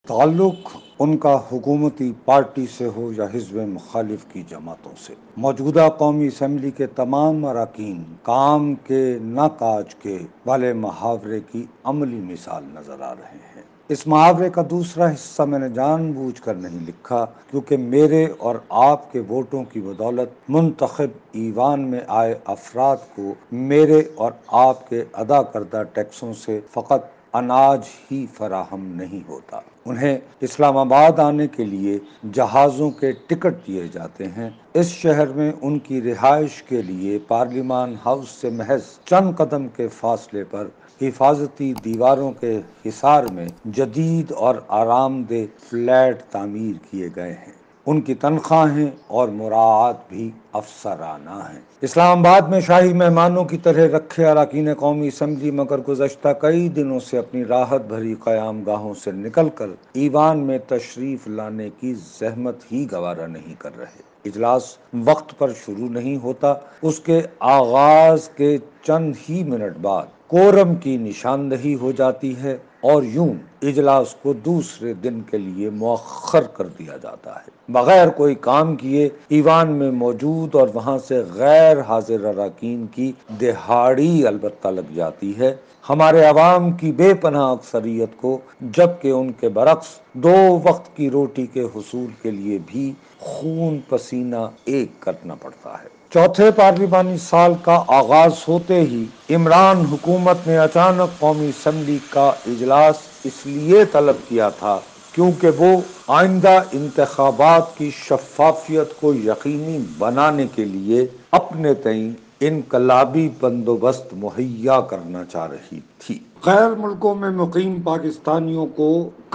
تعلق ان کا حکومتی پارٹی سے ہو یا حزب مخالف کی جماعتوں سے، موجودہ قومی اسمبلی کے تمام اراکین کام کے نہ کاج کے والے محاورے کی عملی مثال نظر آ رہے ہیں۔ اس محاورے کا دوسرا حصہ میں نے جان بوجھ کر نہیں لکھا کیونکہ میرے اور آپ کے ووٹوں کی بدولت منتخب ایوان میں آئے افراد کو میرے اور آپ کے ادا کردہ ٹیکسوں سے فقط اناج ہی فراہم نہیں ہوتا، انہیں اسلام آباد آنے کے لیے جہازوں کے ٹکٹ دیے جاتے ہیں۔ اس شہر میں ان کی رہائش کے لیے پارلیمان ہاؤس سے محض چند قدم کے فاصلے پر حفاظتی دیواروں کے حصار میں جدید اور آرام دہ فلیٹ تعمیر کیے گئے ہیں۔ ان کی تنخواہیں اور مراعات بھی افسرانہ ہیں۔ اسلام آباد میں شاہی مہمانوں کی طرح رکھے اراکین قومی اسمبلی مگر گزشتہ کئی دنوں سے اپنی راحت بھری قیام گاہوں سے نکل کر ایوان میں تشریف لانے کی زحمت ہی گوارا نہیں کر رہے۔ اجلاس وقت پر شروع نہیں ہوتا، اس کے آغاز کے چند ہی منٹ بعد کورم کی نشاندہی ہو جاتی ہے اور یوں اجلاس کو دوسرے دن کے لیے مؤخر کر دیا جاتا ہے۔ بغیر کوئی کام کیے ایوان میں موجود اور وہاں سے غیر حاضر اراکین کی دہاڑی البتہ لگ جاتی ہے۔ ہمارے عوام کی بے پناہ اکثریت کو جبکہ ان کے برعکس 2 وقت کی روٹی کے حصول کے لیے بھی خون پسینہ ایک کرنا پڑتا ہے۔ چوتھے پارلیمانی سال کا آغاز ہوتے ہی عمران حکومت نے اچانک قومی اسمبلی کا اجلاس اس لیے طلب کیا تھا کیونکہ وہ آئندہ انتخابات کی شفافیت کو یقینی بنانے کے لیے اپنے تئیں انقلابی بندوبست مہیا کرنا چاہ رہی تھی۔ غیر ملکوں میں مقیم پاکستانیوں کو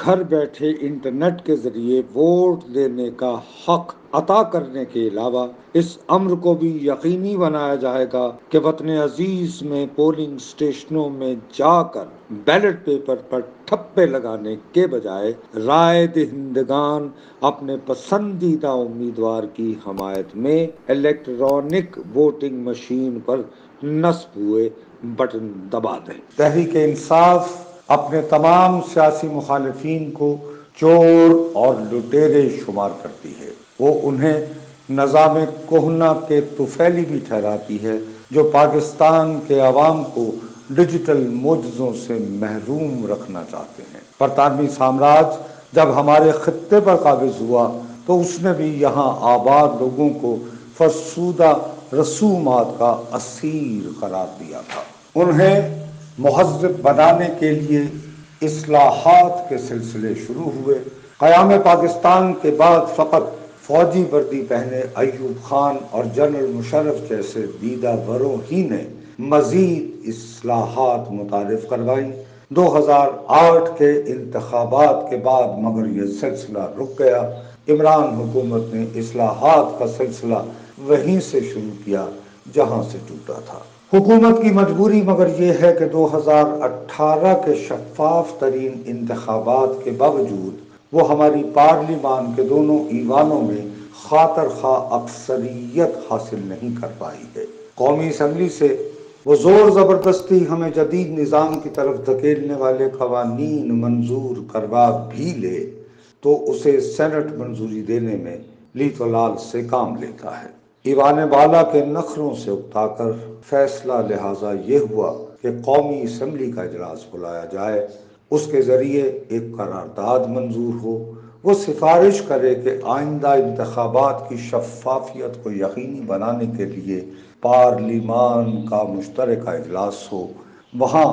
گھر بیٹھے انٹرنیٹ کے ذریعے ووٹ دینے کا حق عطا کرنے کے علاوہ اس امر کو بھی یقینی بنایا جائے گا کہ وطن عزیز میں پولنگ اسٹیشنوں میں جا کر بیلٹ پیپر پر ٹھپے لگانے کے بجائے رائے دہندگان اپنے پسندیدہ امیدوار کی حمایت میں الیکٹرانک ووٹنگ مشین پر نصب ہوئے بٹن دبا دیں۔ تحریک انصاف اپنے تمام سیاسی مخالفین کو چور اور لٹیرے شمار کرتی ہے۔ وہ انہیں نظام کہنہ کے طفیلی بھی ٹھہراتی ہے جو پاکستان کے عوام کو ڈیجیٹل معجزوں سے محروم رکھنا چاہتے ہیں۔ برطانوی سامراج جب ہمارے خطے پر قابض ہوا تو اس نے بھی یہاں آباد لوگوں کو فرسودہ رسومات کا اسیر قرار دیا تھا۔ انہیں مہذب بنانے کے لیے اصلاحات کے سلسلے شروع ہوئے۔ قیام پاکستان کے بعد فقط فوجی وردی پہنے ایوب خان اور جنرل مشرف جیسے دیدہ وروں ہی نے مزید اصلاحات متعارف کروائیں۔ 2008 کے انتخابات کے بعد مگر یہ سلسلہ رک گیا۔ عمران حکومت نے اصلاحات کا سلسلہ وہیں سے شروع کیا جہاں سے ٹوٹا تھا۔ حکومت کی مجبوری مگر یہ ہے کہ 2018 کے شفاف ترین انتخابات کے باوجود وہ ہماری پارلیمان کے دونوں ایوانوں میں خاطر خواہ اکثریت حاصل نہیں کر پائی ہے۔ قومی اسمبلی سے وہ زور زبردستی ہمیں جدید نظام کی طرف دھکیلنے والے قوانین منظور کروا بھی لے تو اسے سینٹ منظوری دینے میں لیت و لال سے کام لیتا ہے۔ ایوان بالا کے نخروں سے اکتا کر فیصلہ لہٰذا یہ ہوا کہ قومی اسمبلی کا اجلاس بلایا جائے، اس کے ذریعے ایک قرارداد منظور ہو، وہ سفارش کرے کہ آئندہ انتخابات کی شفافیت کو یقینی بنانے کے لیے پارلیمان کا مشترکہ اجلاس ہو، وہاں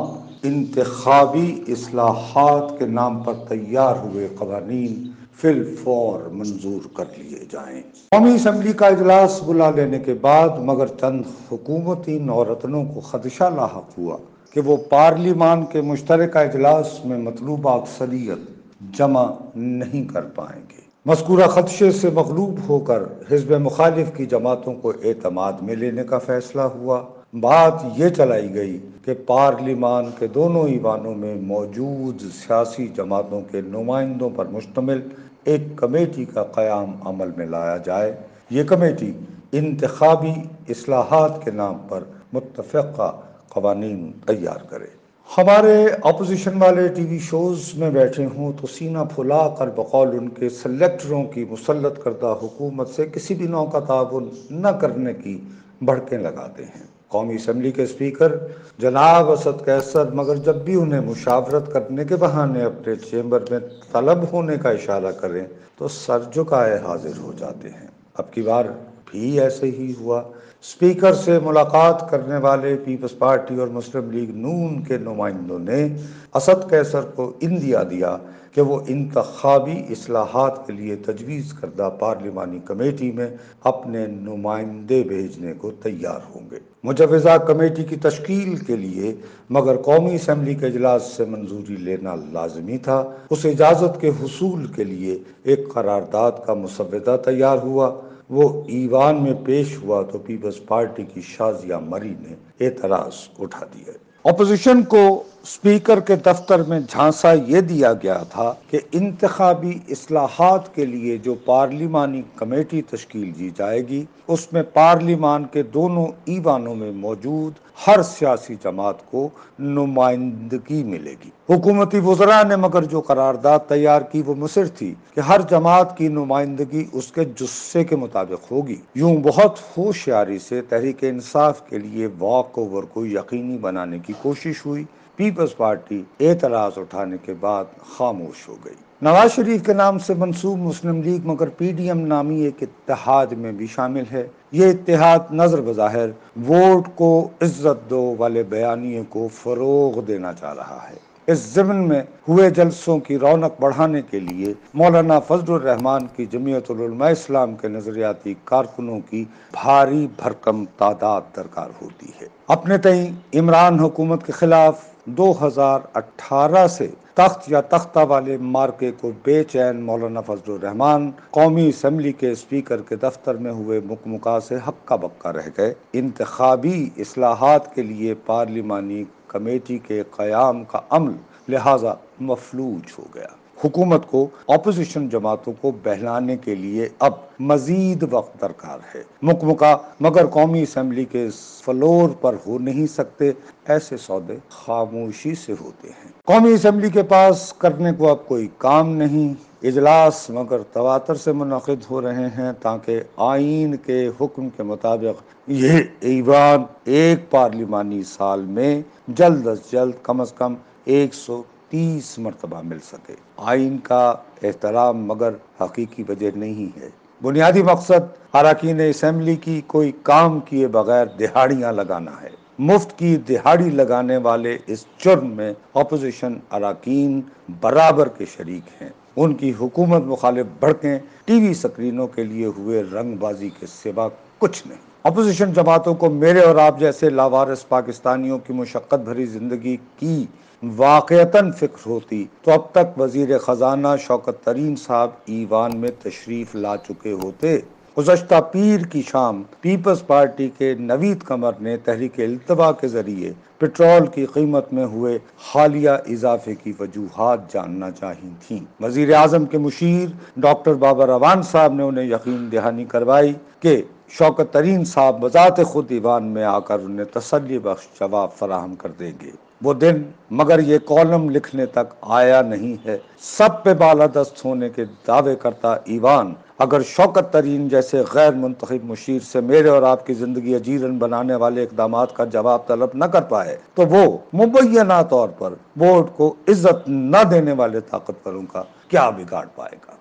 انتخابی اصلاحات کے نام پر تیار ہوئے قوانین فی الفور منظور کر لیے جائیں۔ قومی اسمبلی کا اجلاس بلا لینے کے بعد مگر چند حکومتی نورتنوں کو خدشہ لاحق ہوا کہ وہ پارلیمان کے مشترکہ اجلاس میں مطلوبہ اکثریت جمع نہیں کر پائیں گے۔ مذکورہ خدشے سے مغلوب ہو کر حزب مخالف کی جماعتوں کو اعتماد میں لینے کا فیصلہ ہوا۔ بات یہ چلائی گئی کہ پارلیمان کے دونوں ایوانوں میں موجود سیاسی جماعتوں کے نمائندوں پر مشتمل ایک کمیٹی کا قیام عمل میں لایا جائے۔ یہ کمیٹی انتخابی اصلاحات کے نام پر متفقہ قوانین تیار کرے۔ ہمارے اپوزیشن والے ٹی وی شوز میں بیٹھے ہوں تو سینہ پھلا کر بقول ان کے سلیکٹروں کی مسلط کردہ حکومت سے کسی بھی نوع کا تعاون نہ کرنے کی بھڑکیں لگاتے ہیں۔ قومی اسمبلی کے اسپیکر جناب اسد قیصر مگر جب بھی انہیں مشاورت کرنے کے بہانے اپنے چیمبر میں طلب ہونے کا اشارہ کریں تو سر جھکائے حاضر ہو جاتے ہیں۔ اب کی بار بھی ایسے ہی ہوا۔ اسپیکر سے ملاقات کرنے والے پیپلز پارٹی اور مسلم لیگ نون کے نمائندوں نے اسد قیصر کو اندیا دیا کہ وہ انتخابی اصلاحات کے لیے تجویز کردہ پارلیمانی کمیٹی میں اپنے نمائندے بھیجنے کو تیار ہوں گے۔ مجوزہ کمیٹی کی تشکیل کے لیے مگر قومی اسمبلی کے اجلاس سے منظوری لینا لازمی تھا۔ اس اجازت کے حصول کے لیے ایک قرارداد کا مسودہ تیار ہوا۔ وہ ایوان میں پیش ہوا تو پیپلز پارٹی کی شازیہ مری نے اعتراض اٹھا دیا۔ اپوزیشن کو اسپیکر کے دفتر میں جھانسا یہ دیا گیا تھا کہ انتخابی اصلاحات کے لیے جو پارلیمانی کمیٹی تشکیل دی جائے گی اس میں پارلیمان کے دونوں ایوانوں میں موجود ہر سیاسی جماعت کو نمائندگی ملے گی۔ حکومتی وزراء نے مگر جو قرارداد تیار کی وہ مصر تھی کہ ہر جماعت کی نمائندگی اس کے جثے کے مطابق ہوگی۔ یوں بہت ہوشیاری سے تحریک انصاف کے لیے واک اوور کو یقینی بنانے کی کوشش ہوئی۔ پیپلز پارٹی اعتراض اٹھانے کے بعد خاموش ہو گئی۔ نواز شریف کے نام سے منسوب مسلم لیگ مگر پی ڈی ایم نامی ایک اتحاد میں بھی شامل ہے۔ یہ اتحاد نظر بظاہر ووٹ کو عزت دو والے بیانیے کو فروغ دینا چاہ رہا ہے۔ اس ضمن میں ہوئے جلسوں کی رونق بڑھانے کے لیے مولانا فضل الرحمان کی جمعیت العلماء اسلام کے نظریاتی کارکنوں کی بھاری بھرکم تعداد درکار ہوتی ہے۔ اپنے تئیں عمران حکومت کے خلاف 2018 سے تخت یا تختہ والے مارکے کو بے چین مولانا فضل الرحمان قومی اسمبلی کے اسپیکر کے دفتر میں ہوئے مکمکا سے ہکا بکا رہ گئے۔ انتخابی اصلاحات کے لیے پارلیمانی کمیٹی کے قیام کا عمل لہذا مفلوج ہو گیا۔ حکومت کو اپوزیشن جماعتوں کو بہلانے کے لیے اب مزید وقت درکار ہے۔ مکمکا مگر قومی اسمبلی کے فلور پر ہو نہیں سکتے، ایسے سودے خاموشی سے ہوتے ہیں۔ قومی اسمبلی کے پاس کرنے کو اب کوئی کام نہیں، اجلاس مگر تواتر سے منعقد ہو رہے ہیں تاکہ آئین کے حکم کے مطابق یہ ایوان ایک پارلیمانی سال میں جلد از جلد کم از کم 130 مرتبہ مل سکے۔ آئین کا احترام مگر حقیقی وجہ نہیں ہے۔ بنیادی مقصد اراکین اسمبلی کی کوئی کام کیے بغیر دہاڑیاں لگانا ہے۔ مفت کی دہاڑی لگانے والے اس جرم میں اپوزیشن اراکین برابر کے شریک ہیں۔ ان کی حکومت مخالف بھڑکیں ٹی وی سکرینوں کے لیے ہوئے رنگ بازی کے سوا کچھ نہیں۔ اپوزیشن جماعتوں کو میرے اور آپ جیسے لاوارث پاکستانیوں کی مشقت بھری زندگی کی واقعتاً فکر ہوتی تو اب تک وزیر خزانہ شوکت طرین صاحب ایوان میں تشریف لا چکے ہوتے۔ گزشتہ پیر کی شام پیپلز پارٹی کے نوید قمر نے تحریک التوا کے ذریعے پٹرول کی قیمت میں ہوئے حالیہ اضافے کی وجوہات جاننا چاہی تھیں۔ وزیر اعظم کے مشیر ڈاکٹر بابر اعوان صاحب نے انہیں یقین دہانی کروائی کہ شوکت طرین صاحب بذات خود ایوان میں آ کر انہیں تسلی بخش جواب فراہم کر دیں گے۔ وہ دن مگر یہ کالم لکھنے تک آیا نہیں ہے۔ سب پہ بالادست ہونے کے دعوے کرتا ایوان اگر شوکت طرین جیسے غیر منتخب مشیر سے میرے اور آپ کی زندگی اجیرن بنانے والے اقدامات کا جواب طلب نہ کر پائے تو وہ مبینہ طور پر ووٹ کو عزت نہ دینے والے طاقتوروں کا کیا بگاڑ پائے گا۔